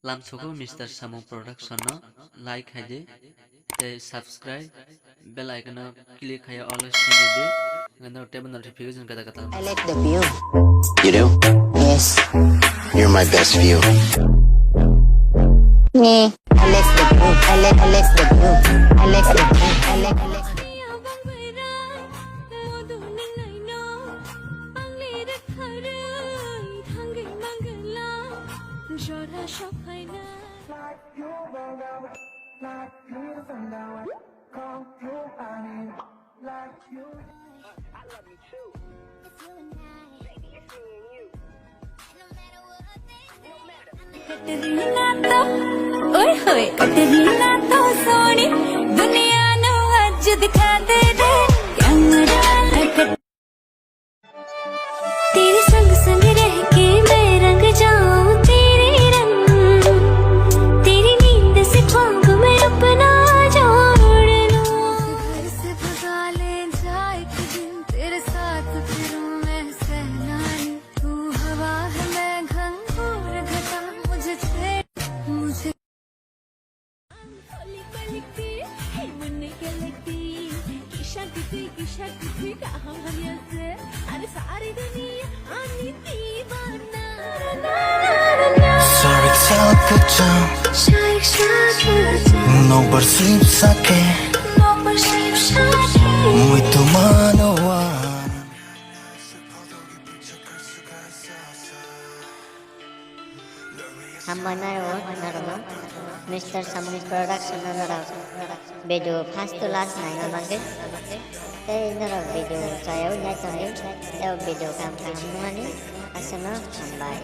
lamsoko Mr. Samung production no like haide te subscribe bell icon no click haya always see de ngano table notification kata kata. I like the view. You do? Yes. You're my best view. Yeah. I like the view. I like the view. I like the view. I like the view. ओए होए कटरीना तो सोनी दुनिया नु अज दिखा दे दे तेरे संग संग रह के मैं रंग जाऊं तेरे रंग तेरी नींद से ख्वाब में अपना जोड़ लूं घर से भगा ले जा एक दिन तेरे साथ फिरूं मैं सहनाई तू हवा है मैं घंघोर घटा मुझे मुझे Sorry, tell the jump. No perceive sake. Muito manoa. Hambai norok Mr. Samung production norok video first to last nine bangke te norok video saya nythok video kam kam mani asana Hambai.